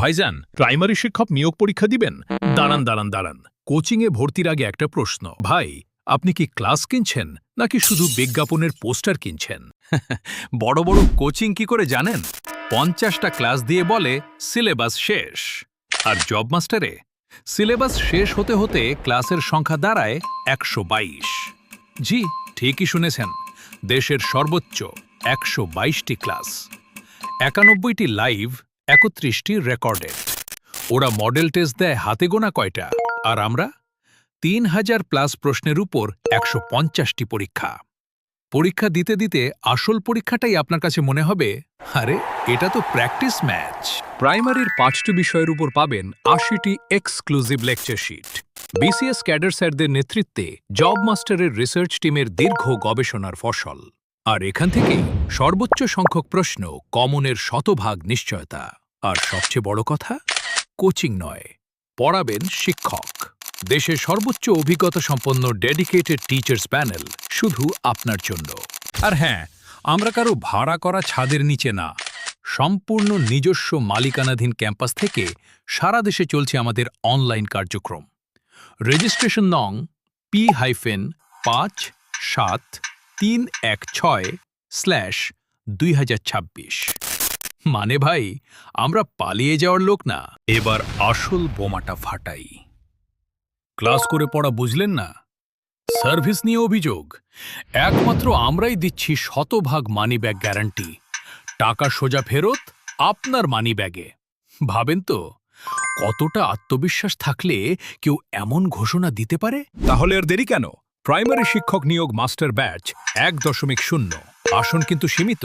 ভাইজান, প্রাইমারি শিক্ষক নিয়োগ পরীক্ষা দিবেন? দাঁড়ান। কোচিংয়ে ভর্তির আগে একটা প্রশ্ন। ভাই, আপনি কি ক্লাস কিনছেন নাকি শুধু বিজ্ঞাপনের পোস্টার কিনছেন? বড় বড় কোচিং কি করে জানেন? 50টা ক্লাস দিয়ে বলে সিলেবাস শেষ। আর জব মাস্টারে সিলেবাস শেষ হতে হতে ক্লাসের সংখ্যা দাঁড়ায় 122। জি, ঠিকই শুনেছেন, দেশের সর্বোচ্চ 122টি ক্লাস, 91টি লাইভ, 31টি রেকর্ডেড। ওরা মডেল টেস্ট দেয় হাতে গোনা কয়টা, আর আমরা 3000 প্লাস প্রশ্নের উপর 150টি পরীক্ষা দিতে দিতে আসল পরীক্ষাটাই আপনার কাছে মনে হবে, আরে এটা তো প্র্যাকটিস ম্যাচ। প্রাইমারির 5টি বিষয়ের উপর পাবেন 80টি exclusive lecture sheet. BCS cadre স্যারদের নেতৃত্বে জব মাস্টারের রিসার্চ টিমের দীর্ঘ গবেষণার ফসল। আর এখান থেকেই সর্বোচ্চ সংখ্যক প্রশ্ন, কমনের শতভাগ নিশ্চয়তা। আর সবচেয়ে বড় কথা, কোচিং নয়, পড়াবেন শিক্ষক। দেশের সর্বোচ্চ অভিজ্ঞতা সম্পন্ন ডেডিকেটেড টিচার্স প্যানেল শুধু আপনার জন্য। আর হ্যাঁ, আমরা কারো ভাড়া করা ছাদের নিচে না, সম্পূর্ণ নিজস্ব মালিকানাধীন ক্যাম্পাস থেকে সারা দেশে চলছে আমাদের অনলাইন কার্যক্রম। রেজিস্ট্রেশন নং P-5316/2026। মানে ভাই, আমরা পালিয়ে যাওয়ার লোক না, এবার আসল বোমাটা ফাটাই। ক্লাস করে পড়া বুঝলেন না? সার্ভিস নিয়ে অভিযোগ? একমাত্র আমরাই দিচ্ছি শতভাগ মানিব্যাগ গ্যারান্টি। টাকা সোজা ফেরত আপনার মানিব্যাগে। ভাবেন তো, কতটা আত্মবিশ্বাস থাকলে কেউ এমন ঘোষণা দিতে পারে? তাহলে আর দেরি কেন? প্রাইমারি শিক্ষক নিয়োগ মাস্টার ব্যাচ 1.0। আসন কিন্তু সীমিত।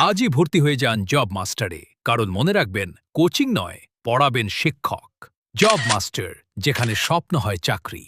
আজই ভর্তি হয়ে যান জব মাস্টারে, কারণ মনে রাখবেন, কোচিং নয়, পড়াবেন শিক্ষক। জব মাস্টার, যেখানে স্বপ্ন হয় চাকরি।